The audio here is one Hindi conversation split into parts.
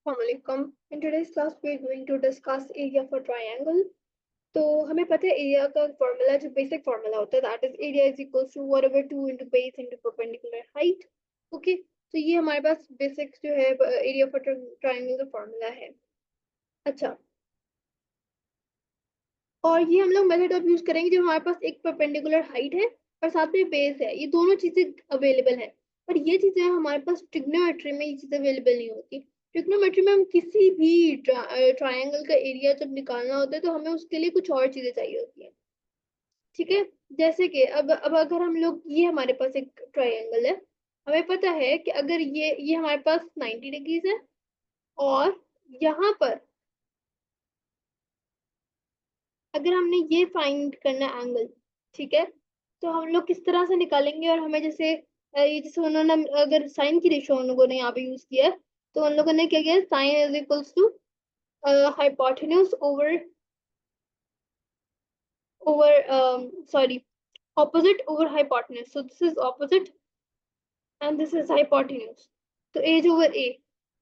Assalamualaikum. In today's class, we're going to discuss area of a triangle. तो हमें पता है एरिया का फॉर्मूला जो बेसिक फॉर्मूला होता है that is area is equals to 1/2 into base into perpendicular height. Okay, तो ये हमारे पास बेसिक जो है एरिया ऑफ अ ट्रायंगल का फॉर्मूला है. अच्छा, और ये हम लोग मेथड ऑफ यूज करेंगे जब हमारे पास एक परपेंडिकुलर हाइट है और साथ में बेस है. ये दोनों चीजें अवेलेबल है, पर ये चीजें हमारे पास ट्रिग्नोमेट्री में ये चीजें अवेलेबल नहीं होती. ट्रिग्नोमेट्री में हम किसी भी ट्रायंगल का एरिया जब निकालना होता है तो हमें उसके लिए कुछ और चीजें चाहिए होती है. ठीक है, जैसे कि अब अगर हम लोग ये हमारे पास एक ट्रायंगल है, हमें पता है कि अगर ये हमारे पास 90 डिग्रीज है और यहाँ पर अगर हमने ये फाइंड करना एंगल, ठीक है, तो हम लोग किस तरह से निकालेंगे. और हमें जैसे ये जैसे उन्होंने अगर साइन की रेशो उन लोगों ने यहाँ पे यूज किया है, तो उन लोगों ने क्या किया, sine is equals to hypotenuse over sorry opposite over hypotenuse. So this is opposite and this is hypotenuse. तो एज ओवर ए,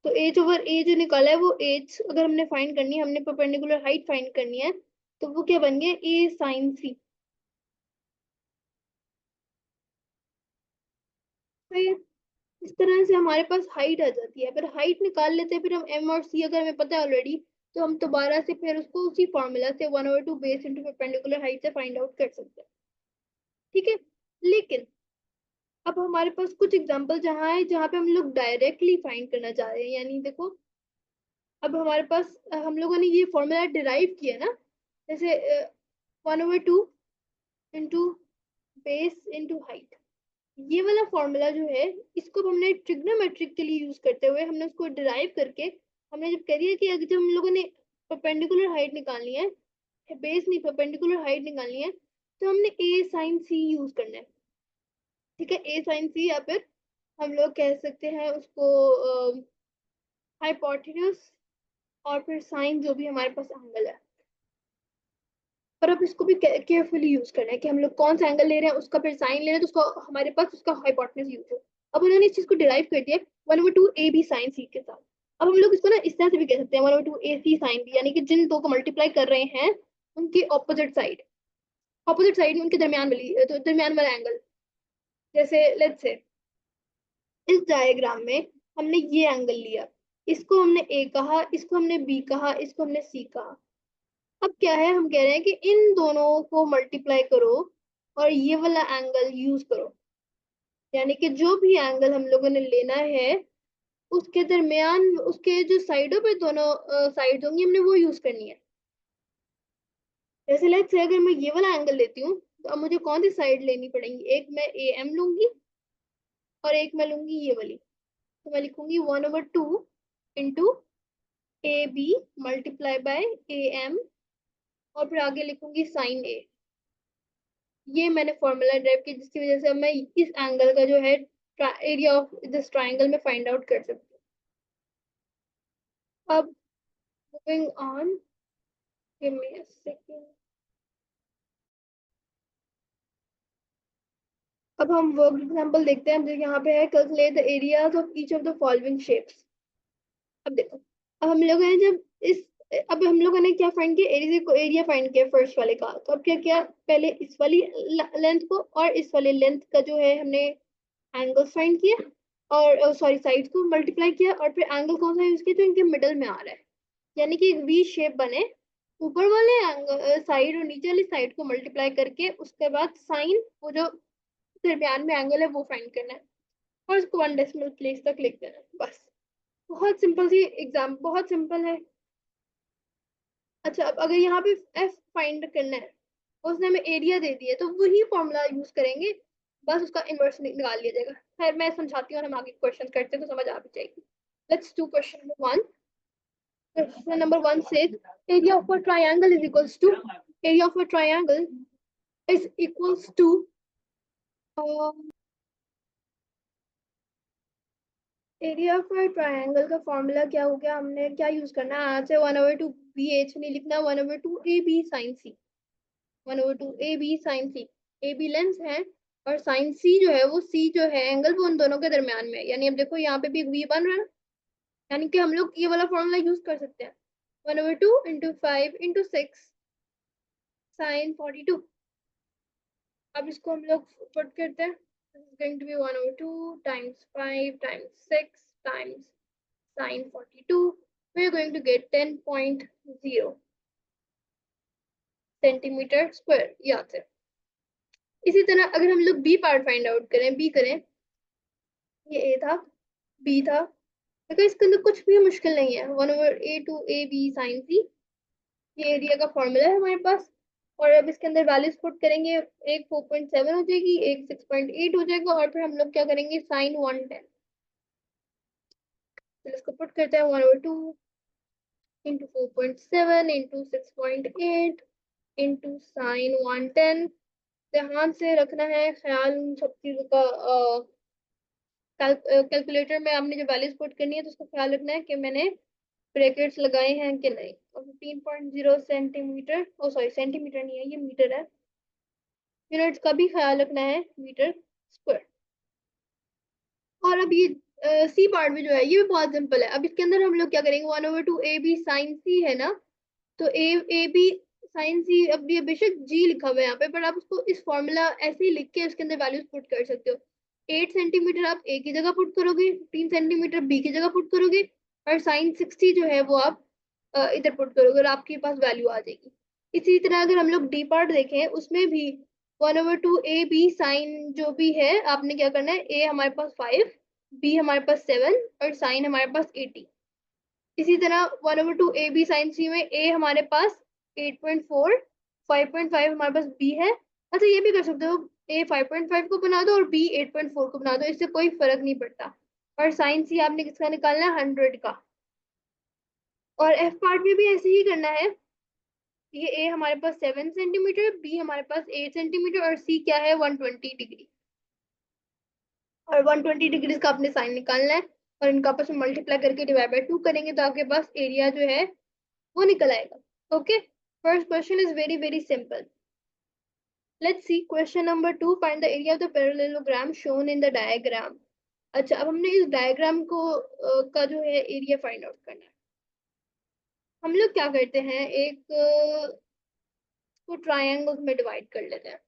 तो एज ओवर ए जो निकाला है वो एज अगर हमने फाइंड करनी है, हमने परपेंडिकुलर हाइट फाइंड करनी है, तो वो क्या बन गया, ए साइन सी. सही है. इस तरह से हमारे पास हाइट आ जाती है. फिर हाइट निकाल लेते हैं, फिर हम एम और सी अगर हमें पता है ऑलरेडी, तो हम दोबारा से फिर उसको उसी फॉर्मूला से 1/2 बेस इंटू परपेंडिकुलर हाइट से फाइंड आउट कर सकते हैं. ठीक है, लेकिन अब हमारे पास कुछ एग्जांपल जहाँ है जहाँ पे हम लोग डायरेक्टली फाइंड करना चाह रहे हैं. यानी देखो, अब हमारे पास हम लोगों ने ये फॉर्मूला डिराइव किया ना, जैसे 1/2 इंटू बेस इंटू हाइट. ये वाला फॉर्मूला जो है, इसको हमने ट्रिग्नोमेट्रिक के लिए यूज करते हुए हमने उसको डिराइव करके हमने जब कह दिया कि अगर जब हम लोगों ने परपेंडिकुलर हाइट निकालनी है, बेस नहीं परपेंडिकुलर हाइट निकालनी है, तो हमने ए साइन सी यूज करना है. ठीक है, ए साइन सी, या फिर हम लोग कह सकते हैं उसको हाइपोटेन्यूज और फिर साइन जो भी हमारे पास एंगल है. पर अब इसको भी केयरफुली यूज करना है कि हम लोग कौन सा एंगल ले रहे हैं, उसका फिर साइन ले रहे हैं, तो उसको हमारे पास उसका हाइपोटेन्यूज यूज हो. अब उन्होंने इस चीज को डिराइव कर दिया 1/2 ए बी साइन सी के साथ. अब हम लोग इसको ना इस तरह से भी कह सकते हैं 1/2 ए सी साइन बी, यानी कि जिन दो को मल्टीप्लाई कर रहे हैं उनकी ऑपोजिट साइड में उनके दरमियान वाली, तो दरमियान वाला एंगल. जैसे लेट्स से इस डायग्राम में हमने ये एंगल लिया, इसको हमने ए कहा, इसको हमने बी कहा, इसको हमने सी कहा. अब क्या है, हम कह रहे हैं कि इन दोनों को मल्टीप्लाई करो और ये वाला एंगल यूज करो. यानी कि जो भी एंगल हम लोगों ने लेना है उसके दरमियान उसके जो साइडों पे दोनों साइड होंगी हमने वो यूज करनी है. जैसे लेट्स से अगर मैं ये वाला एंगल लेती हूँ, तो अब मुझे कौन सी साइड लेनी पड़ेगी, एक मैं ए एम लूंगी और एक मैं लूंगी ये वाली. तो मैं लिखूंगी 1/2 into A B multiply by A M, और फिर आगे लिखूंगी साइन ए. ये मैंने फॉर्मूला ड्राइव किया जिसकी वजह से मैं इस एंगल का जो है एरिया ऑफ दिस ट्रायंगल में फाइंड आउट कर सकती हूँ. अब moving on, give me a second. अब हम वर्क एग्जांपल देखते हैं. जो यहाँ पे है, calculate the areas of each of the following shapes. अब देखो, अब हम लोगों ने जब इस अब हम लोगों ने क्या फाइंड किया, एरिया फाइंड किया फर्स्ट वाले का. तो अब क्या किया, पहले इस वाली लेंथ को और इस वाले लेंथ का जो है हमने एंगल फाइंड किया, और सॉरी साइड को मल्टीप्लाई किया, और फिर एंगल कौन सा यूज किया जो इनके मिडल में आ रहा है, यानी कि एक वी शेप बने. ऊपर वाले एंगल साइड और नीचे वाली साइड को मल्टीप्लाई करके उसके बाद साइन, वो जो दरमियान में एंगल है वो फाइंड करना है, और उसको 1 डेसिमल प्लेस तक लिख देना है. बस, बहुत सिंपल सी एग्जाम, बहुत सिंपल है. अच्छा, अब अगर यहाँ पे एफ फाइंड करना है, उसने हमें एरिया दे दिया, तो वही फॉर्मूला यूज करेंगे, बस उसका इनवर्स निकाल लिया जाएगा. खैर मैं समझाती हूँ और हम आगे क्वेश्चन करते हैं तो समझ आ भी जाएगी. Let's do question number 1. Question number 1 says area of a triangle is equals to area of a triangle is equals to area of a triangle का फॉर्मूला क्या हो गया, हमने क्या यूज करना है आज से 1/2 बी एच नहीं लिखना, 1/2 A B sine C. 1/2 A B sine C, A B length है और साइन सी जो है वो सी जो है एंगल वो उन दोनों के दरमियान में है. यानी अब देखो यहाँ पे भी एक वी बन रहा है यानी कि हम लोग ये वाला फॉर्मूला यूज कर सकते हैं, 1/2 × 5 × 6 sin 42। अब इसको हम लोग पुट करते हैं, this is going to be 1/2 times 5 times 6 times sin 42, we are going to get 10.0 centimetre square, ये आंसर। इसी तरह अगर हम लोग बी पार्ट फाइंड आउट करें, बी करें, ये ए था, बी था, देखो इसके अंदर कुछ भी मुश्किल नहीं है, 1/a to ab sin c, ये एरिया का फॉर्मूला है हमारे पास। और अब इसके अंदर वैल्यूज पुट करेंगे, एक 4.7 हो जाएगी, एक 6.8 हो जाएगा, और फिर हम लोग क्या करेंगे, साइन 110। तो इसको पुट करते हैं, 1/2 into 4.7 into 6.8 into साइन 110। ध्यान से रखना है ख्याल उन सब चीजों का, कैलकुलेटर में आपने जो वैल्यूज पुट करनी है तो उसका ख्याल रखना है कि मैंने ब्रैकेट्स लगाए हैं कि नहीं। और 15.0 सेंटीमीटर, ओ सॉरी सेंटीमीटर नहीं है, ये मीटर है, यूनिट्स का भी ख्याल रखना है, मीटर स्क्वायर। और अब ये सी पार्ट में जो है ये भी बहुत सिंपल है। अब इसके अंदर हम लोग क्या करेंगे, 1/2 ए बी साइन सी है ना, तो ए बी साइन सी, अब ये बेशक जी लिखा हुआ है यहाँ पे, पर आप उसको इस फॉर्मूला ऐसे ही लिख के उसके अंदर वैल्यूज पुट कर सकते हो। 8 सेंटीमीटर आप ए की जगह पुट करोगे, 15 सेंटीमीटर बी की जगह पुट करोगे, और साइन 60 जो है वो आप इधर पुट करोगे और आपके पास वैल्यू आ जाएगी। इसी तरह अगर हम लोग डी पार्ट देखें, उसमें भी 1/2 ए बी साइन जो भी है, आपने क्या करना है, ए हमारे पास 5, बी हमारे पास 7 और साइन हमारे पास 80। इसी तरह 1/2 ए बी साइन सी में ए हमारे पास 8.4, 5.5 हमारे पास बी है। अच्छा ये भी कर सकते हो, ए 5.5 को बना दो और बी 8.4 को बना दो, इससे कोई फर्क नहीं पड़ता। और साइन सी आपने किसका निकालना है, 100 का। और एफ पार्ट में भी ऐसे ही करना है, ये ए हमारे पास 7 सेंटीमीटर, बी हमारे पास 8 सेंटीमीटर और सी क्या है, 120 डिग्री। और 120 डिग्रीज का आपने साइन निकालना है, और इनका आपस में मल्टीप्लाई करके डिवाइड बाय 2 करेंगे तो आपके पास एरिया जो है वो निकल आएगा। Okay, first question is very very simple. Let's see question number 2, find the area of the parallelogram shown in the diagram. अच्छा, अब हमने इस डायग्राम को का जो है एरिया फाइंड आउट करना है। हम लोग क्या करते हैं, एक को ट्रायंगल्स में डिवाइड कर लेते हैं।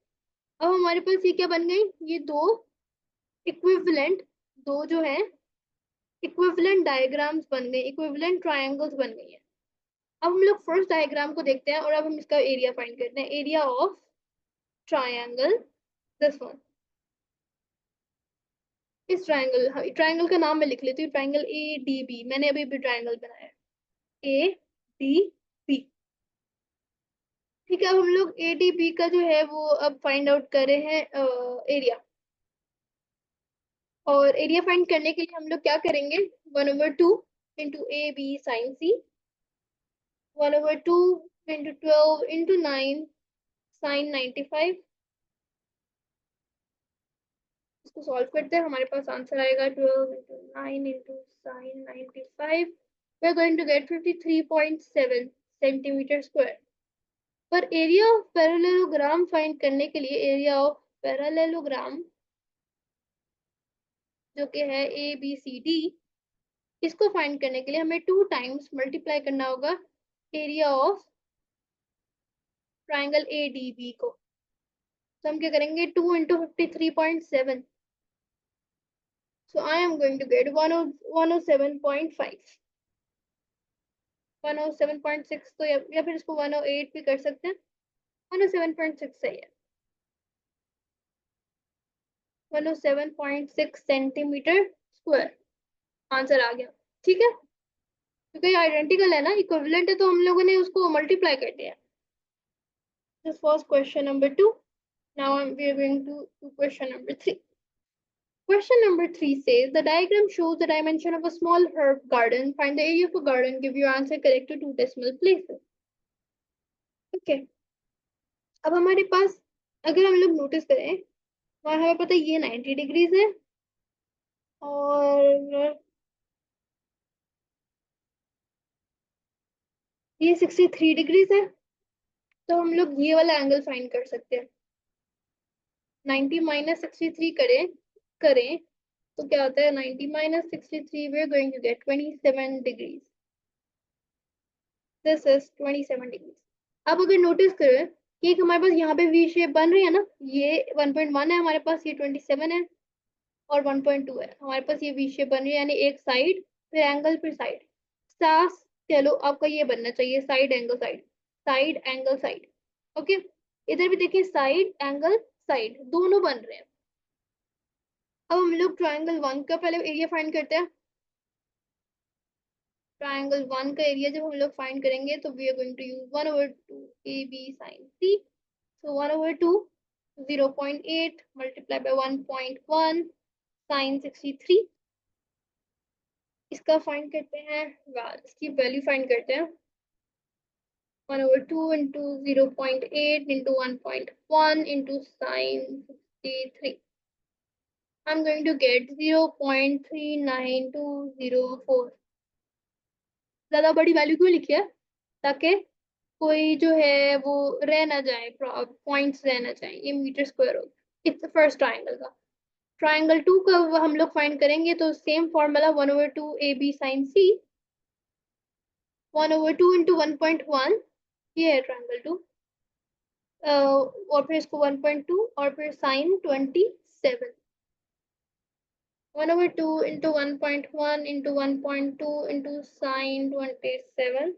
अब हमारे पास ये क्या बन गई, ये दो इक्विवेलेंट, दो जो है इक्विवेलेंट डायग्राम्स बन गए, इक्विवेलेंट ट्रायंगल्स बन गई है। अब हम लोग फर्स्ट डायग्राम को देखते हैं और अब हम इसका एरिया फाइंड करते हैं, area of triangle this one. इस ट्रायंगल, हाँ ट्रायंगल का नाम मैं लिख लेती हूँ, ट्रायंगल ए डी बी, मैंने अभी भी ट्रायंगल बनाया है, ए डी बी। ठीक है, अब हम लोग ए डी बी का जो है वो अब फाइंड आउट कर रहे हैं एरिया। और एरिया फाइंड करने के लिए हम लोग क्या करेंगे, 1/2 into A B sine C, 1/2 into 12 into 9 sine 95। इसको सॉल्व करते हैं, हमारे पास आंसर आएगा 12 into 9 into sine 95, we are going to get 53.7 centimetre square. पर एरिया ऑफ पैरेललोग्राम फाइंड करने के लिए, एरिया ऑफ पैरेललोग्राम जो कि है ए बी सी डी, इसको फाइंड करने के लिए हमें 2 टाइम्स मल्टीप्लाई करना होगा area of triangle A D B को। तो हम क्या करेंगे, 2 into 53.7, so I am going to get 107.5, 107.6, तो या फिर इसको 108 भी कर सकते हैं, 107.6 सही है, 107.6 सेंटीमीटर स्क्वायर आंसर आ गया। ठीक है, क्योंकि आइडेंटिकल है ना, इक्विवेलेंट है, तो हम लोगों ने उसको मल्टीप्लाई कर दिया। This was question number 2। Now we are going to question number 3. Question number 3 says the diagram shows the dimension of a small herb garden. Find the area of a garden. Give your answer correct to 2 decimal places. Okay. अब हमारे पास अगर हम लोग नोटिस करें, हमें पता है ये 90 डिग्रीज है और ये 63 डिग्रीज है, तो हम लोग ये वाला एंगल फाइंड कर सकते हैं। 90 माइनस 63 करें, तो क्या होता है 90 minus 63, we are going to get 27 degrees. This is 27 degrees. अब अगर नोटिस करें कि एक हमारे पास यहाँ पे वी शेप बन रही है ना, ये 1.1 है हमारे पास, ये 27 है और 1.2 है हमारे पास, ये वी शेप बन रही है, यानी एक साइड फिर एंगल फिर साइड। सास चलो आपका ये बनना चाहिए side angle side, side angle side. Okay, इधर भी देखिए साइड एंगल साइड दोनों बन रहे हैं। अब हम लोग ट्राइंगल 1 का पहले एरिया फाइंड करते हैं। ट्राइंगल 1 का एरिया जब हम लोग फाइंड करेंगे तो we are going to use 1/2 AB sin C। So 1/2 0.8 multiply by 1.1 sin 63। इसका फाइंड करते हैं, इसकी वैल्यू फाइंड करते हैं। 1/2 into 0.8 into 1.1 into sin 63. I'm going to get 0.39204। ज्यादा बड़ी वैल्यू क्यों लिखी है? ताकि कोई जो है वो रह ना जाए, पॉइंट्स रह ना जाए। ये मीटर स्क्वायर हो, इट्स फर्स्ट ट्राइंगल का। ट्राइंगल 2 का हम लोग फाइंड करेंगे तो same formula 1/2 AB sin C। 1/2 into 1.1, ये है ट्राइंगल 2। और फिर इसको 1.2 और फिर sign 27। 1/2 into 1.1 into 1.2 into sine 27,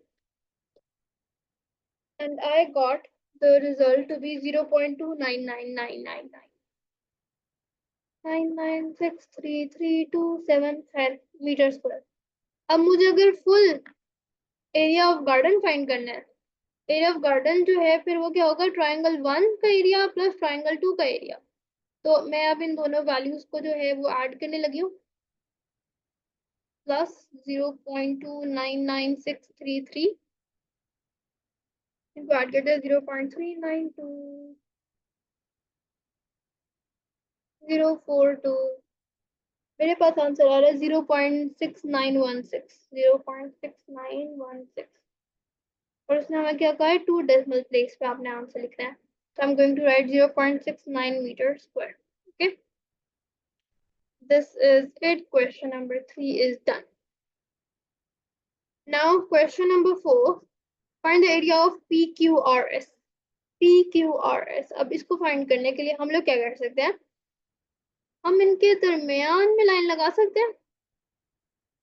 and I got the result to be 0.299999963327 है मीटर स्क्वायर। अब मुझे अगर full area of garden find करना है, एरिया ऑफ गार्डन जो है फिर वो क्या होगा, ट्राइंगल 1 का एरिया प्लस ट्राइंगल 2 का एरिया। तो मैं अब इन दोनों वैल्यूज को जो है वो ऐड करने लगी हूँ। प्लस 0.299633 इनको ऐड करते हैं 0.392 मेरे पास आंसर आ रहा है 0.6916। और उसने हमें क्या कहा है, 2 डेसिमल प्लेस पे आपने आंसर लिखना है। So I'm going to write 0.69 meter square. Okay, this is it. Question number 3 is done. Now question number 4, find the area of PQRS. PQRS, अब इसको फाइंड करने के लिए हम लोग क्या कर सकते हैं, हम इनके दरमियान में लाइन लगा सकते हैं।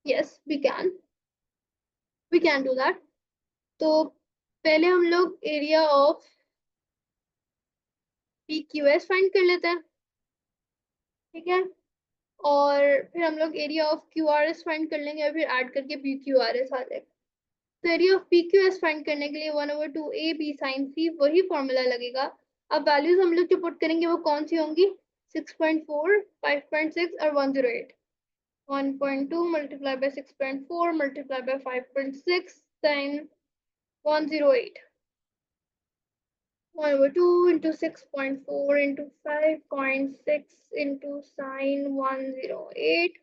Yes, we can do that. तो पहले हम लोग एरिया ऑफ PQS फाइंड कर लेते हैं, ठीक है, और फिर हम लोग एरिया ऑफ QRS फाइंड कर लेंगे और फिर ऐड करके PQRS आ जाएगा। तो एरिया ऑफ PQS फाइंड करने के लिए 1/2 AB sin C वही फॉर्मूला लगेगा। अब वैल्यूज हम लोग जो पुट करेंगे वो कौन सी होंगी, 6.4, 5.6 और 108। 1.2 multiplied by 6.4 multiplied by 5.6 then 108। 1/2 into 6.4 into 5.6 into sine 108.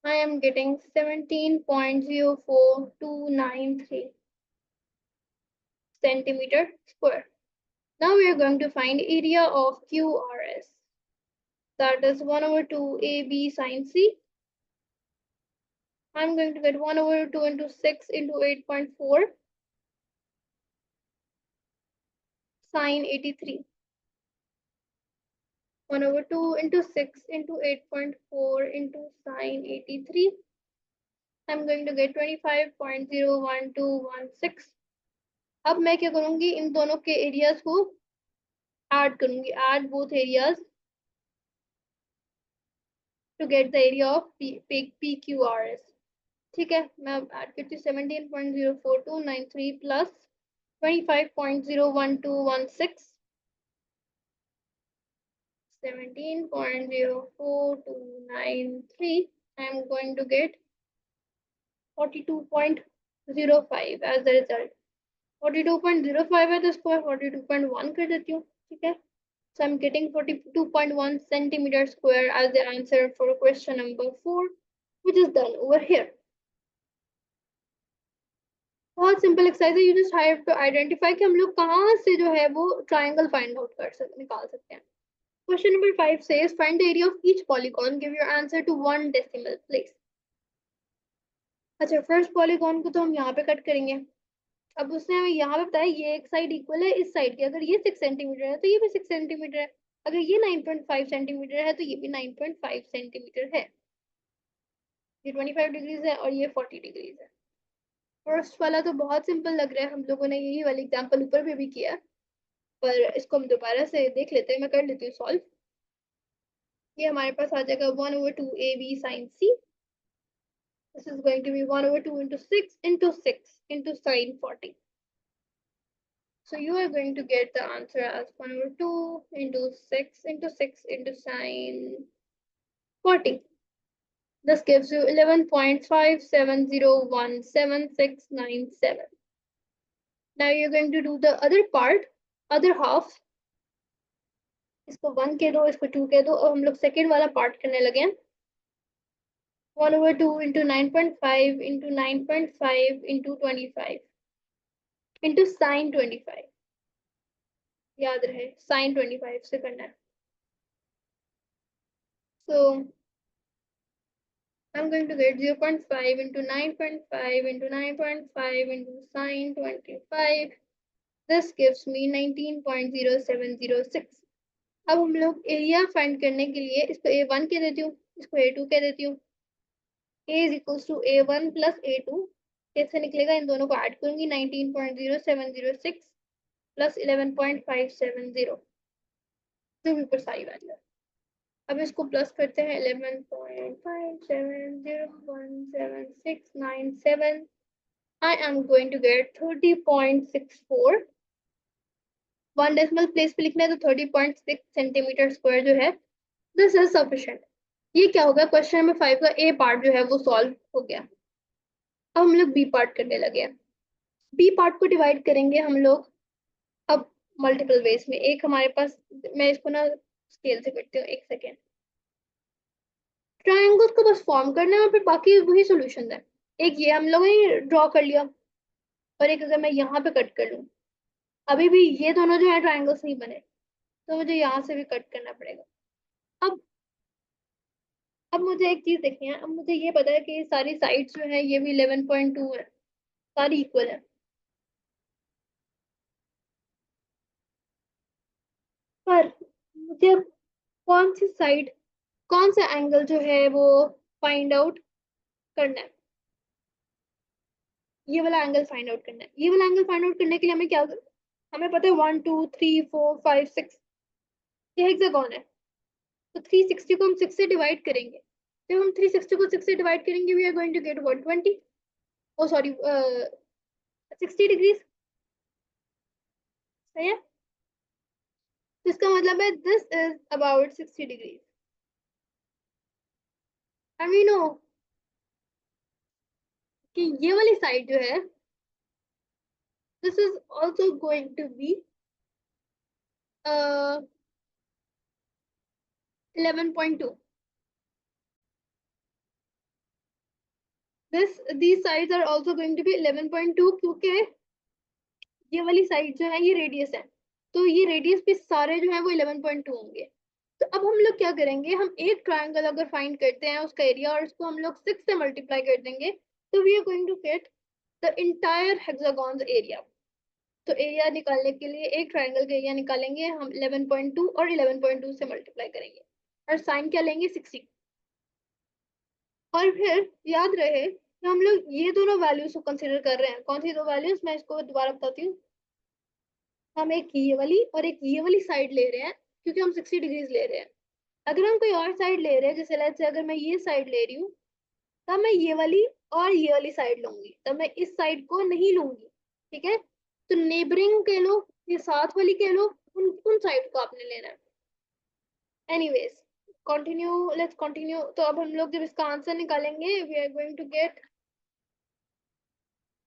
I am getting 17.04293 centimeter square. Now we are going to find area of QRS. That is 1/2 AB sin C. I'm going to get 1/2 into 6 into 8.4 sine 83. 1/2 into 6 into 8.4 into sine 83. I'm going to get 25.01216. अब मैं क्या करूंगी, इन दोनों के एरियाज को ऐड करूंगी, add both areas to get the area of PQRS। ठीक है, मैं अब ऐड करती हूँ 17.04293 plus 25.01216। 17.04293, I am going to get 42.05 as the result। 42.05 है तो इसको 42.1 कर देती हूँ, ठीक है। So I'm getting 42.1 centimeter square as the answer for question number 4, which is done over here. बहुत सिंपल एक्सरसाइज है, you just have to identify कि हम लोग कहाँ से जो है वो ट्राइंगल फाइंड आउट निकाल सकते हैं। Question number 5 says find the area of each polygon. Give your answer to one decimal place. अच्छा, फर्स्ट पॉलीगॉन को तो हम यहाँ पे कट करेंगे. अब उसने हमें यहाँ पे बताया ये एक साइड इक्वल है इस साइड की. अगर ये 6 सेंटीमीटर है तो ये भी 6 सेंटीमीटर है. अगर ये 9.5 सेंटीमीटर है तो ये भी 9.5 सेंटीमीटर है. ये 25 डिग्रीज है और ये 40 डिग्रीज है. फर्स्ट वाला तो बहुत सिंपल लग रहा है. हम लोगों ने यही वाली एग्जाम्पल ऊपर भी किया, पर इसको हम दोबारा से देख लेते हैं. मैं कर लेती हूँ सॉल्व. ये हमारे पास आ जाएगा 1/2 AB sin C. This is going to be 1/2 into 6 into 6 into sine 40. So you are going to get the answer as 1/2 into 6 into 6 into sine 40. This gives you 11.57017697. Now you're going to do the other part, other half. इसको 1 के दो, इसको 2 के दो. अब हम लोग सेकेंड वाला पार्ट करने लगे. 1/2 into 9.5 into 9.5 into 25 into sine 25. याद रहे sin 25 से करना है. So I'm going to get 0.5 into 9.5 into 9.5 into sine 25. This gives me 19.0706. अब हम लोग एरिया फाइंड करने के लिए इसको A1 कह देती हूँ, इसको A2 कह देती हूँ. A is equals to A1 plus A2. कैसे निकलेगा? इन दोनों को ऐड करूंगी. 19.0706 plus 11.570 जो भी ऊपर सारी वैल्यू है. अब इसको प्लस करते हैं. 11.57017697. I am going to get 30.64. One decimal place पे लिखना है तो 30.6 सेंटीमीटर स्क्वायर जो है. This is sufficient. ये क्या होगा? क्वेश्चन नंबर 5 का ए पार्ट जो है वो सॉल्व हो गया. अब हम लोग बी पार्ट करने लगे. बी पार्ट को डिवाइड करेंगे हम लोग अब मल्टीपल वेज में. एक हमारे पास, मैं इसको ना स्केल से करती हूँ, एक सेकेंड. ट्रायंगल्स को बस फॉर्म करना है और फिर बाकी वही सॉल्यूशन है. एक ये हम लोगों ने ड्रॉ कर लिया और एक अगर मैं यहाँ पे कट कर लूँ, अभी भी ये दोनों जो है ट्रायंगल्स नहीं बने, तो मुझे यहाँ से भी कट करना पड़ेगा. अब अब मुझे एक चीज देखनी है. अब मुझे ये पता है कि सारी साइड्स जो है ये भी 11.2 है, सारी इक्वल है. पर मुझे अब कौन सी साइड, कौन सा एंगल जो है वो फाइंड आउट करना है. ये वाला एंगल फाइंड आउट करना है. ये वाला एंगल फाइंड आउट करने के लिए हमें क्या, हमें पता है 1 2 3 4 5 6 ये हेक्सागोन है. तो 360 को हम 6 से डिवाइड करेंगे. जब हम 360 को 6 से डिवाइड करेंगे we are going to get 120. Oh sorry 60 degrees. सही है. तो इसका मतलब है this is about 60 degrees. And we know कि ये वाली साइड जो है this is also going to be 11.2. these sides are also going to be 11.2 क्योंकि ये वाली साइड जो है ये रेडियस है. तो ये रेडियस पे सारे जो है वो 11.2 होंगे. तो अब हम लोग क्या करेंगे, हम एक ट्रायंगल अगर फाइंड करते हैं उसका एरिया और इसको हम लोग 6 से मल्टीप्लाई कर देंगे तो we are going to get the entire hexagons area. तो एरिया निकालने के लिए एक ट्रायंगल का एरिया निकालेंगे हम 11.2 और 11.2 से मल्टीप्लाई करेंगे और साइन क्या लेंगे 60. और फिर याद रहे कि हम लोग ये दोनों वैल्यूज को कंसीडर कर रहे हैं. कौन सी दो वैल्यूज, मैं इसको दोबारा बताती हूँ. हम एक ये वाली और एक ये वाली साइड ले रहे हैं क्योंकि हम 60 डिग्रीज ले रहे हैं. अगर हम कोई और साइड ले रहे हैं, जैसे लेट्स से अगर मैं ये साइड ले रही हूँ तब मैं ये वाली और ये वाली साइड लूंगी, तब मैं इस साइड को नहीं लूंगी. ठीक है. तो नेबरिंग कह लो, ये साथ वाली कह लो, उन साइड को आपने लेना है. Anyways continue, let's continue. तो अब हम लोग जब इसका आंसर निकालेंगे we are going to get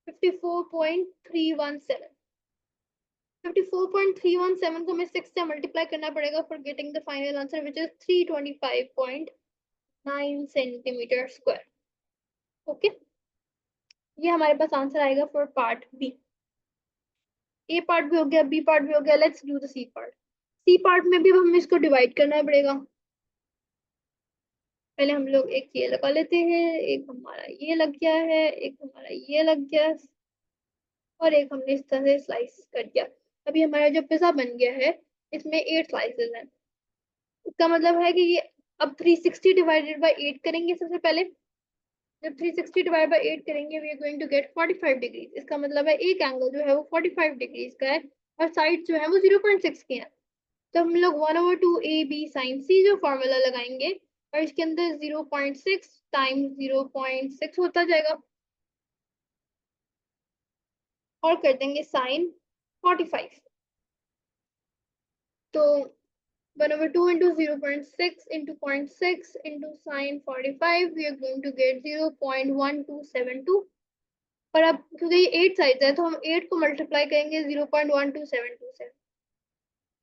54.317. 54.317 को हमें 6 से मल्टीप्लाई करना पड़ेगा for getting the final answer which is 325.9 centimetre square. Okay, ये हमारे पास आंसर आएगा for part B. A part भी हो गया, बी पार्ट भी हो गया. Let's do the C part. C part में भी अब हमें इसको डिवाइड करना पड़ेगा। पहले हम लोग एक ये लगा लेते हैं, एक हमारा ये लग गया है, एक हमारा ये लग गया, और एक हमने इस तरह से स्लाइस कर दिया। अभी हमारा जो पिज्जा बन गया है इसमें 8 स्लाइसेस हैं। इसका मतलब है कि ये अब 360 डिवाइडेड बाय 8 करेंगे सबसे पहले। जब 360 डिवाइड बाय 8 करेंगे we are going to get 45 degrees. इसका मतलब है एक एंगल जो है वो 45 डिग्रीज का है और साइड जो है वो 0.6 की है। तो हम लोग 1/2 AB साइन सी जो फॉर्मूला लगाएंगे और इसके अंदर 0.6 टाइम्स 0.6 होता जाएगा और कर देंगे साइन 45। तो 1/2 into 0.6 into 0.6 into sine 45 we are going to get 0.1272। पर अब क्योंकि ये 8 साइड है तो हम 8 को मल्टीप्लाई करेंगे 0.1272 से।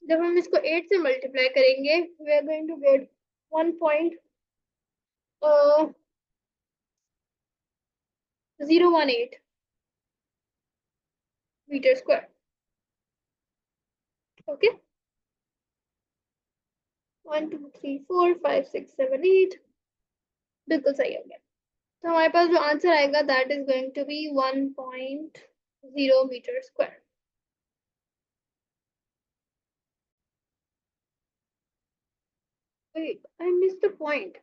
जब हम इसको 8 से मल्टीप्लाई करेंगे we are going to get 1.018 metre square. Okay, 1 2 3 4 5 6 7 8 बिल्कुल सही हो गया। तो हमारे पास जो आंसर आएगा that is going to be 1.0 metre square. Wait, I miss the point.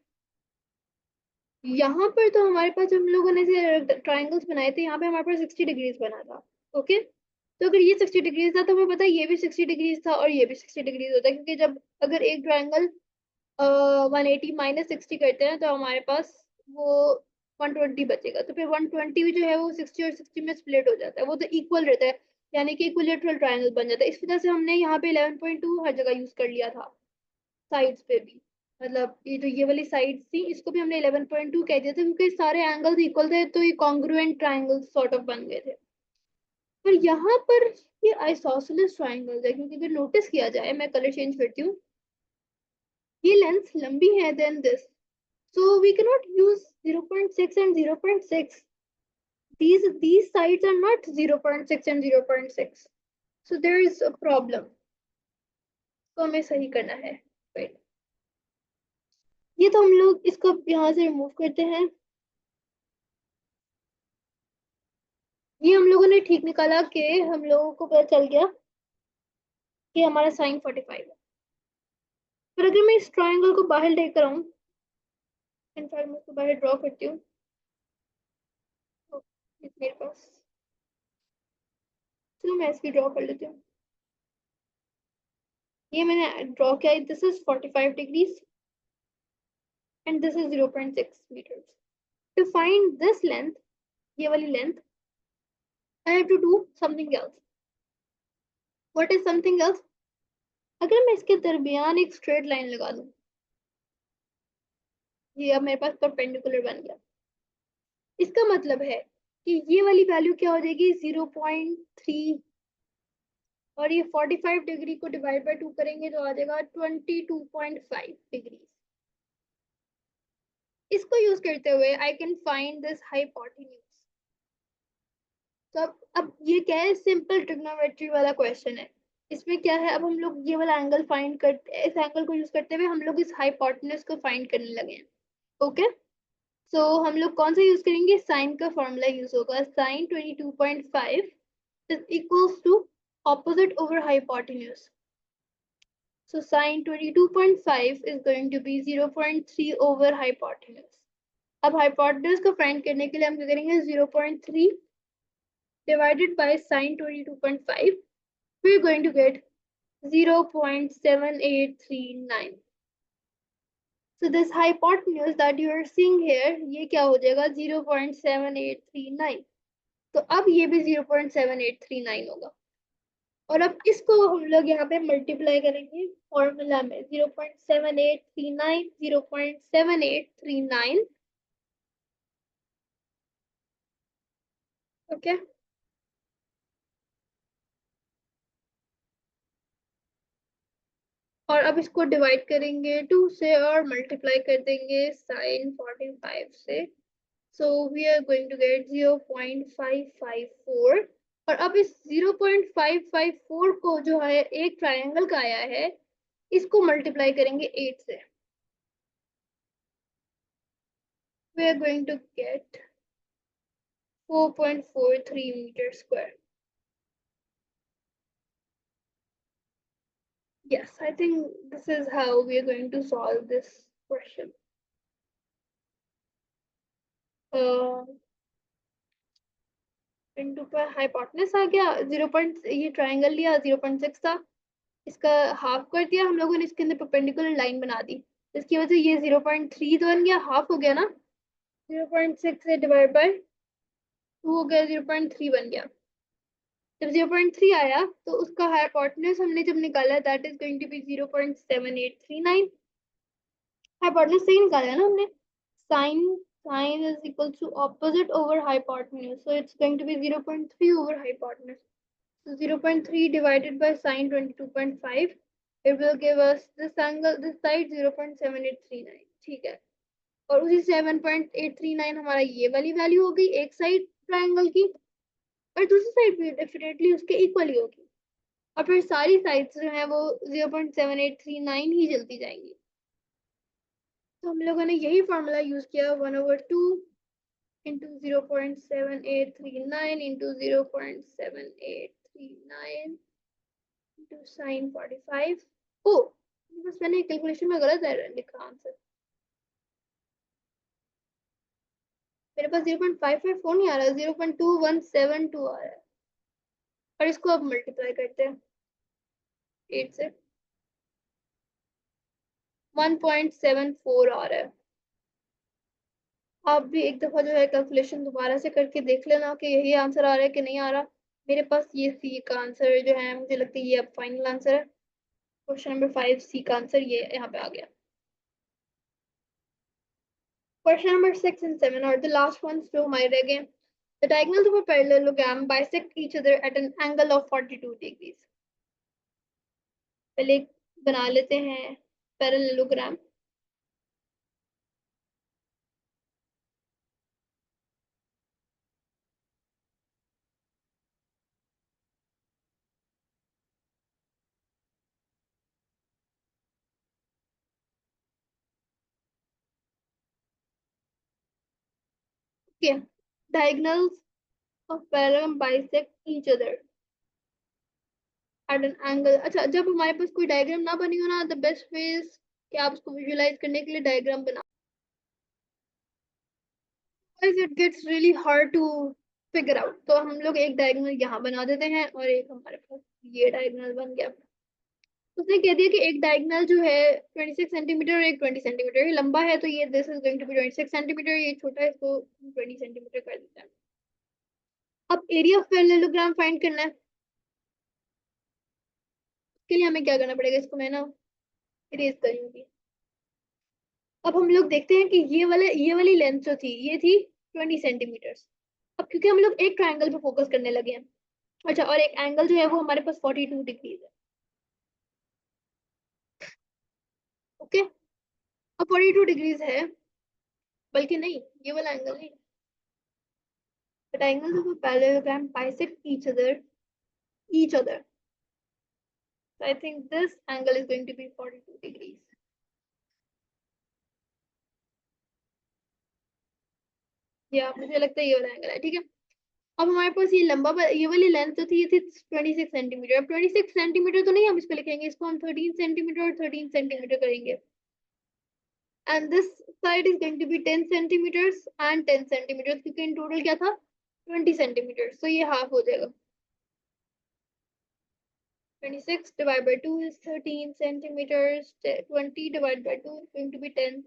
यहाँ पर तो हमारे पास हम लोगों ने से ट्राइंगल्स बनाए थे, यहाँ पे हमारे पास 60 डिग्रीज बना था। ओके, तो अगर ये 60 डिग्रीज था तो हमें पता है ये भी 60 डिग्रीज था और ये भी 60 डिग्रीज होता है, क्योंकि जब अगर एक ट्राइंगल 180 माइनस 60 करते हैं तो हमारे पास वो 120 बचेगा। तो फिर 120 भी जो है वो 60 और 60 में स्प्लिट हो जाता है, वो तो इक्वल रहता है, यानी कि इक्विलेटरल ट्राइंगल बन जाता है। इस वजह से हमने यहाँ पे 11.2 हर जगह यूज कर लिया था, साइड्स पे भी। मतलब ये जो ये वाली साइड थी इसको भी हमने 11.2 कह दिया था क्योंकि सारे एंगल्स इक्वल थे, तो ये कॉन्ग्रुएंट ट्राइंगल सॉर्ट ऑफ बन गए थे। पर यहाँ पर ये आइसोसेलेस ट्राइंगल है, क्योंकि अगर नोटिस किया जाए, मैं कलर चेंज करती हूँ, ये लेंथ लंबी है than this, so we cannot use 0.6 and 0.6. These sides are not 0.6 and 0.6, so there is a problem. तो हमें सही करना है। Wait. ये तो हम लोग इसको यहाँ से रिमूव करते हैं। ये हम लोगों ने ठीक निकाला कि हम लोगों को पता चल गया कि हमारा साइन 45 है। पर अगर मैं इस ट्राइंगल को बाहर लेकर आऊँ, इनफैक्ट मैं इसको बाहर ड्रॉ करती हूँ, तो मेरे पास, चलो मैं इसकी ड्रॉ कर लेती हूँ। ये मैंने ड्रॉ किया, this is 45 degrees and this is 0.6 meters. To find this length, ये वाली length, I have to do something else. What is something else? अगर मैं इसके दरमियान एक स्ट्रेट लाइन लगा दूं, ये अब मेरे पास परपेंडिकुलर बन गया। इसका मतलब है कि ये वाली वैल्यू क्या हो जाएगी 0.3, और ये 45 डिग्री को डिवाइड बाय 2 करेंगे तो आ जाएगा 22.5 डिग्री। इसको यूज करते हुए I can find this hypotenuse. तो अब ये क्या है, सिंपल ट्रिग्नोमेट्री वाला क्वेश्चन है। इसमें क्या है, अब हम लोग ये वाला एंगल फाइंड करते, इस एंगल को यूज करते हुए हम लोग इस हाइपोटेन्यूज को फाइंड करने लगे हैं। ओके, सो हम लोग कौन सा यूज करेंगे, साइन का फॉर्मूला यूज होगा, sine 22.5 is equals to opposite over hypotenuse. So sin 22.5 is going to be 0.3 over hypotenuse. अब hypotenuse को फाइंड करने के लिए हम क्या करेंगे, 0.3 divided by sin 22.5, we're going to get 0.7839. So this hypotenuse that you are seeing here, ये क्या हो जाएगा 0.7839। तो अब ये भी 0.7839 होगा, और अब इसको हम लोग यहाँ पे मल्टीप्लाई करेंगे फॉर्मूला में, 0.7839 0.7839। ओके, और अब इसको डिवाइड करेंगे 2 से और मल्टीप्लाई कर देंगे साइन 45 से। So we are going to get 0.554। और अब इस 0.554 को जो है एक ट्रायंगल का आया है, इसको मल्टीप्लाई करेंगे 8 से, we are going to get 4.43 meter square. Yes, I think this is how we are going to solve this question. Into पर हाइपोटेनस आ गया 0. ये ट्राइंगल लिया 0.6 था, इसका हाफ कर दिया हम लोगों ने, इसके अंदर परपेंडिकुलर लाइन बना दी, इसकी वजह से ये 0.3 तो बन गया, हाफ हो गया ना, 0.6 से डिवाइड बाय 2 हो गया, 0.3 बन गया। जब 0.3 आया तो उसका हाइपोटेनस हमने जब निकाला that is going to be 0.7839। Hypotenuse सही निकाला ना हमने, sin is equal to opposite over hypotenuse, so it's going to be 0.3 over hypotenuse. So 0.3 divided by sin 22.5, it will give us this angle, this side 0.7839, ठीक है। और उसी 7.839 हमारा ये वाली वैल्यू हो गई एक साइड ट्रायंगल की, और दूसरी साइड भी डेफिनेटली उसके इक्वल ही होगी, और फिर सारी साइड्स जो है वो 0.7839 ही चलती जाएंगी। तो हम लोगों ने यही फॉर्मूला यूज किया, 1/2 into 0.7839 into 0.7839 into sin 45। ओ बस मैंने कैलकुलेशन में गलत है लिखा आंसर, मेरे पास 0.554 नहीं आ रहा, 0.2172 आ रहा है, और इसको अब मल्टीप्लाई करते हैं 8 से, 1.74 आ रहा है। आप भी एक दफा जो है कैलकुलेशन दोबारा से करके देख लेना कि यही आंसर आ रहा है कि नहीं आ रहा। मेरे पास ये सी का आंसर जो है, मुझे लगता है ये अब फाइनल आंसर है। क्वेश्चन नंबर 5 सी का आंसर ये यहाँ पे आ गया। Question number 6 and 7 are the last ones जो हमारे रह गए। The diagonals of a parallelogram bisect each other at an angle of 42 degrees। पहले बना लेते हैं parallelogram. Okay, diagonals of parallelogram bisect each other at an angle। अच्छा, जब हमारे पास कोई डायग्राम ना बनी हो ना, the best way is कि आप उसको विजुलाइज करने के लिए डायग्राम बना, it gets really hard to figure out। तो हम लोग एक डायगोनल यहाँ बना देते हैं और एक हमारे पास ये डायगोनल बन गया। उसने कह दिया कि एक डायगोनल जो है 26 सेंटीमीटर और एक 20 सेंटीमीटर ही लंबा है, तो ये this is going to be 26 centimetre, ये छोटा है इसको 20 सेंटीमीटर कर देते हैं। अब एरिया ऑफ पैरेललोग्राम फाइंड करना है, उसके लिए हमें क्या करना पड़ेगा, इसको मैं ना इरेज करूंगी। अब हम लोग देखते हैं कि ये वाली लेंथ जो थी ये थी 20 सेंटीमीटर। अब क्योंकि हम लोग एक ट्रायंगल पे फोकस करने लगे हैं, अच्छा, और एक एंगल जो है वो हमारे पास 42 डिग्रीज है। ओके, अब 42 डिग्रीज है, बल्कि नहीं, ये वाला एंगल नहीं, but angles of a parallelogram bisect each other, so I think this angle is going to be 42 degrees। या मुझे लगता है ये वाला एंगल है, ठीक है। अब हमारे पास ये लंबा, ये वाली लेंथ जो थी ये थी 26 सेंटीमीटर। अब 26 सेंटीमीटर तो नहीं हम इसको लिखेंगे, इसको हम 13 सेंटीमीटर और 13 सेंटीमीटर करेंगे, and this side is going to be 10 centimetres and 10 centimetre, क्योंकि इन टोटल क्या था 20 सेंटीमीटर, तो ये हाफ हो जाएगा। 26 divided by 2 is 13 centimeters, 20 divided by 2 is going to be 10।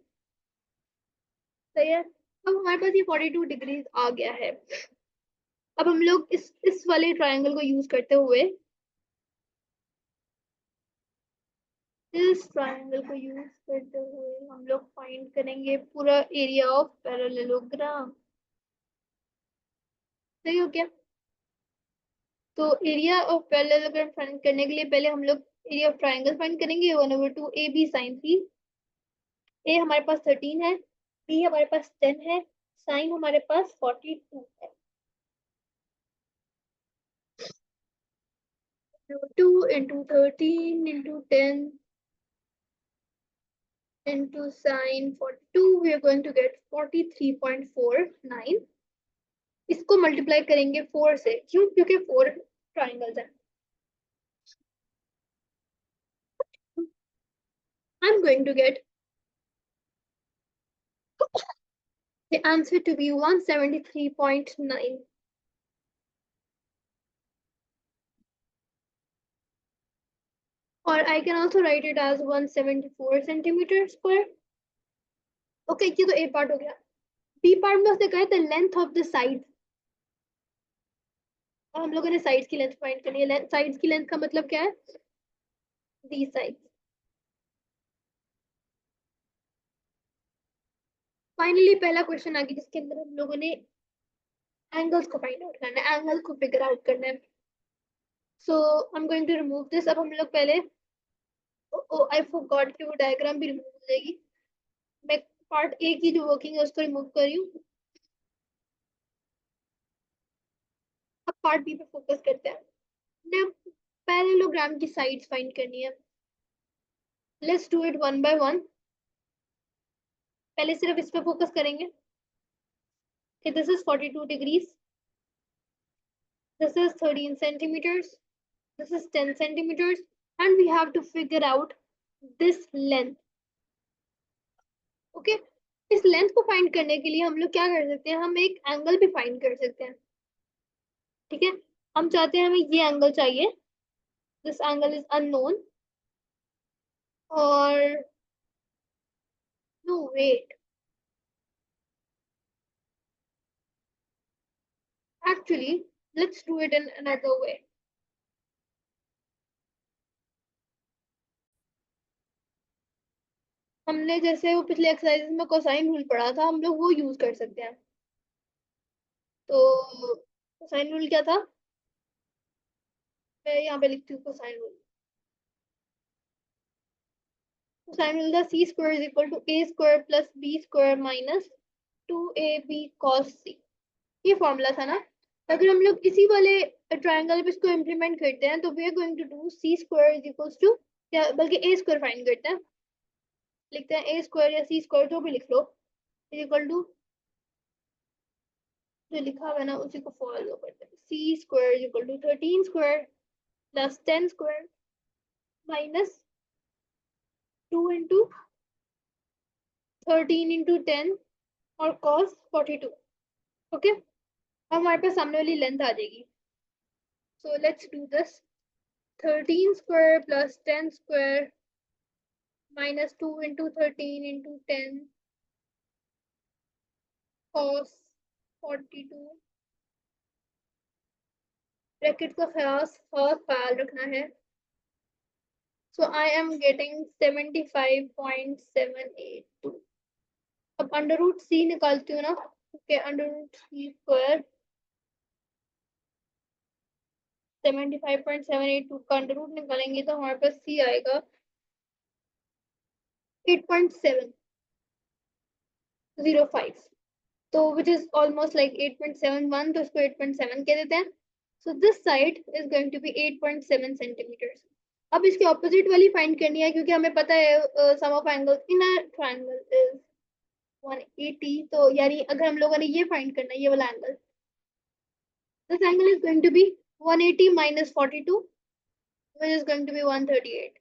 सही है, अब हमारे पास ये 42 डिग्रीज आ गया है। अब हम लोग इस वाले ट्रायंगल को यूज करते हुए, इस ट्रायंगल को यूज करते हुए हम लोग फाइंड करेंगे पूरा एरिया ऑफ पैरेललोग्राम। सही हो गया, तो एरिया ऑफ पैरेललोग्राम फाइंड करने के लिए पहले हम लोग एरिया ऑफ ट्रायंगल फाइंड करेंगे, 1/2 AB sin 3। ए हमारे पास 13 है, बी हमारे पास 10 है, साइन हमारे पास 42 है। 2 into 13 into 10 into sine 42, we are going to get 43.49. इसको मल्टीप्लाई करेंगे 4 से, क्यों? क्योंकि 4 ट्राइंगल्स हैं. I'm going to get the answer to be 173.9. Or I can also write it as 174 centimeters square. Okay, ये तो A part हो गया. B part में उसने कहा था length of the side. और हम लोगों ने साइड्स की लेंथ फाइंड करनी है. साइड्स की लेंथ का मतलब क्या है? These sides. फाइनली पहला क्वेश्चन आ गया जिसके अंदर हम लोगों ने एंगल्स को फाइंड आउट करना है, एंगल को फिगर आउट करना है. So I am going to remove this. अब हम लोग पहले, आई फॉरगॉट कि वो डायग्राम भी रिमूव हो जाएगी. मैं पार्ट ए की जो वर्किंग है उसको रिमूव कर रही हूँ. अब पार्ट बी पे फोकस करते हैं. ने पैरेललोग्राम की साइड्स फाइंड करनी है. Let's do it one by one. पहले सिर्फ इस पे फोकस करेंगे कि this is 42 degrees, this is 13 centimeters, this is 10 centimeters, and we have to figure out this length. Okay, इस लेंथ को फाइंड करने के लिए हम लोग क्या कर सकते हैं? हम एक एंगल भी फाइंड कर सकते हैं. ठीक है, हम चाहते हैं, हमें ये एंगल चाहिए. This angle is unknown. और no wait, actually let's do it in another way. हमने जैसे वो पिछले एक्सरसाइज में कोसाइन रूल पढ़ा था, हम लोग वो यूज कर सकते हैं. तो कोसाइन रूल क्या था? मैं यहाँ पे लिखती हूँ कोसाइन रूल. कोसाइन रूल था c square is equal to a square plus b square minus 2ab cos c. ये फॉर्मूला था ना. तो अगर हम लोग इसी वाले ट्रायंगल पे इसको इम्प्लीमेंट करते हैं तो we are going to do C square is equal to, या बल्कि ए स्क्वायर फाइंड करते हैं. लिखते हैं ए स्क्वायर या सी स्क्वायर जो भी लिख लो, इज इक्वल टू जो लिखा हुआ है ना उसी को फॉलो करते हैं. C square is equal to 13 square plus 10 square minus 2 into 13 into 10 और कॉस 42. ओके, अब हमारे पास सामने वाली लेंथ आ जाएगी. So let's do this. 13 square plus 10 square minus 2 into 13 into 10 cos 42. Bracket का खास ख्याल रखना है. So I am getting 75.782. अब अंडर रूट सी निकालती हूँ ना. ओके, अंडर रूट सी स्क्वायर 75.782 का अंडर रूट निकालेंगे तो हमारे पास सी आएगा 8.705. तो विच इज ऑलमोस्ट लाइक 8.71, तो इसको 8.7 कह देते हैं. So this side is going to be 8.7 centimetres. अब इसके ऑपोजिट वाली फाइंड करनी है क्योंकि हमें पता है sum of angles in a triangle is 180. तो यानी अगर हम लोगों ने ये फाइंड करना है, ये वाला angle, this angle is going to be 180 minus 42, which is going to be 138.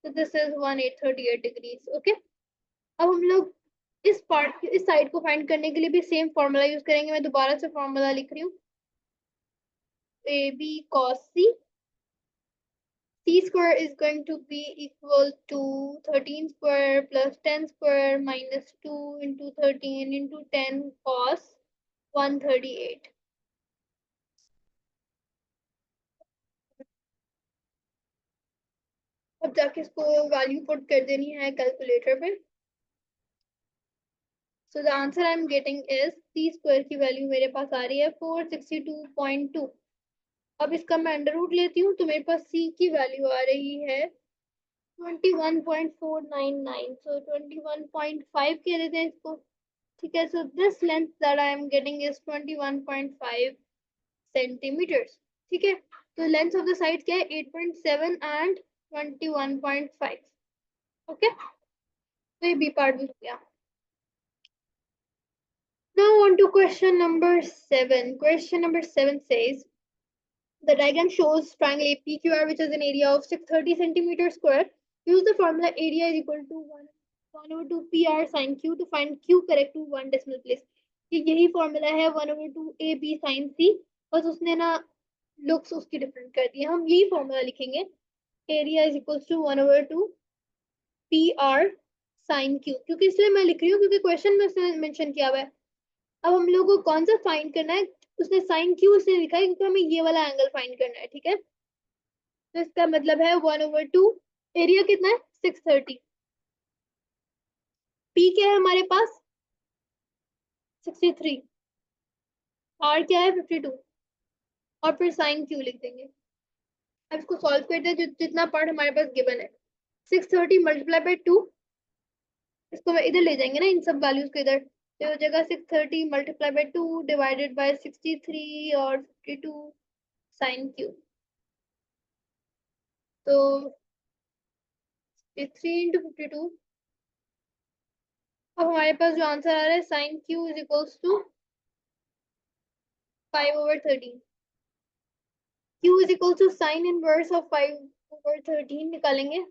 So this is 1838 degrees. Okay, अब हम लोग इस पार्ट, इस साइड को फाइंड करने के लिए भी सेम फॉर्मूला यूज करेंगे. मैं दोबारा से फॉर्मूला लिख रही हूँ. ab cos c square is going to be equal to 13 square plus 10 square minus 2 into 13 into 10 cos 138. अब जाके इसको वैल्यू पुट कर देनी है कैलकुलेटर पे. So the answer I am getting is c square की वैल्यू मेरे पास आ रही है 462.2. अब इसका मैं अंडर रूट लेती हूँ तो मेरे पास c की वैल्यू आ रही है 21.499. So 21.5 कह देते हैं इसको. ठीक है, so this length that I am getting is 21.5 centimeters. ठीक है, तो लेंथ ऑफ द साइड क्या है? 8.7 and 21.5. ओके, तो ये बी पार्ट भी हो गया. Now on to question number 7. Question number 7 says the diagram shows triangle APQR which has an area of 630 centimeters square. Use the formula area is equal to 1 over 2 PR sin Q to find Q correct to one decimal place. यही फॉर्मूला है 1 over 2 AB sin C. बस उसने ना लुक्स उसकी डिफरेंट कर दी है. हम यही फॉर्मूला लिखेंगे. Area is equal to 1 over 2 PR sin Q. क्योंकि इसलिए मैं लिख रही हूँ क्योंकि क्वेश्चन में उसने मेंशन किया हुआ है. अब हम लोग को कौन सा फाइंड करना है. उसने साइन क्यू उसने लिखा है क्योंकि हमें ये वाला एंगल फाइंड करना है. ठीक है, तो इसका मतलब है 1 over 2. एरिया कितना है 630. पी क्या है हमारे पास 63. आर क्या है 52. और फिर साइन क्यू लिख देंगे. अब इसको सॉल्व करते हैं. जितना पार्ट हमारे पास गिवन है 630 मल्टीप्लाई बाई 2. इसको मैं इधर ले जाएंगे ना, इन सब वैल्यूज को इधर. तो हो जाएगा 630 मल्टीप्लाई बाई 2 डिवाइडेड बाई 63 और 52 साइन क्यू. तो 3 इंटू 52. अब हमारे पास जो आंसर आ रहा है sine Q is equals to 5 over 13. Q is equal to sine inverse of 5 over 13 निकालेंगे.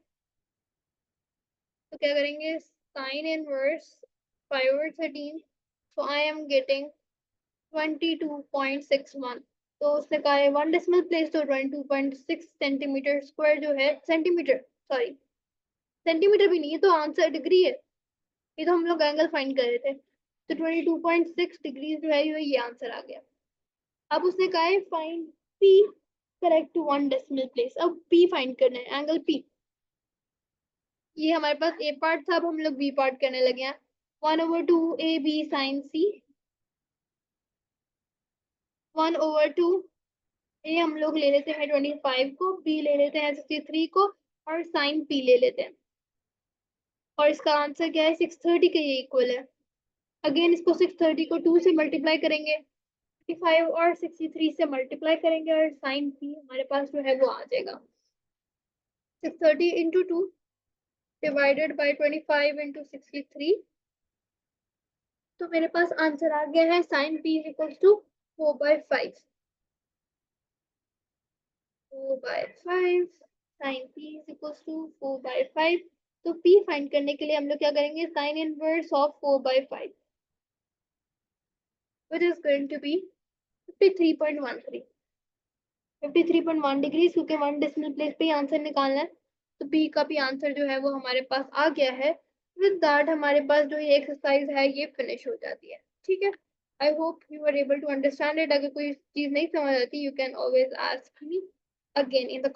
तो क्या करेंगे sine inverse 5 over 13. So I am getting 22.61. तो उसने कहा है वन डेसिमल प्लेस. तो 22.6 सेंटीमीटर स्क्वायर जो है सेंटीमीटर, सॉरी सेंटीमीटर भी नहीं है तो आंसर डिग्री है. ये तो हम लोग एंगल फाइंड कर रहे थे. तो 22.6 डिग्री जो है ये आंसर आ गया. अब उसने कहा है find P correct to one decimal place. अब पी फाइंड करना है, एंगल पी. ये हमारे पास ए पार्ट था, अब हम लोग बी पार्ट करने लगे हैं. 1 over 2 A B sine C. 1 over 2 A हम लोग ले लेते हैं 25 को, बी ले लेते हैं 63 को और साइन पी ले लेते हैं. और इसका आंसर क्या है 630 के ये इक्वल है. अगेन इसको 630 को 2 से मल्टीप्लाई करेंगे, 55 और 63 से मल्टीप्लाई करेंगे और साइन पी हमारे पास जो है वो आ जाएगा 630 into 2 divided by 25 into 63. तो मेरे पास आंसर आ गया है sine P is equal to 4/5. 4/5 sine P is equal to 4/5. तो पी फाइंड करने के लिए हम लोग क्या करेंगे sine inverse of 4/5 which is going to be 53.13. 53.1 degree. क्योंकि वन डेसिमल प्लेस पे ही आंसर निकालना है तो पी का भी आंसर जो है वो हमारे पास आ गया है. विद दैट हमारे पास जो ये एक्सरसाइज है ये फिनिश हो जाती है. ठीक है, I hope you are able to understand it. अगर कोई चीज नहीं समझ आती you can always ask me again in the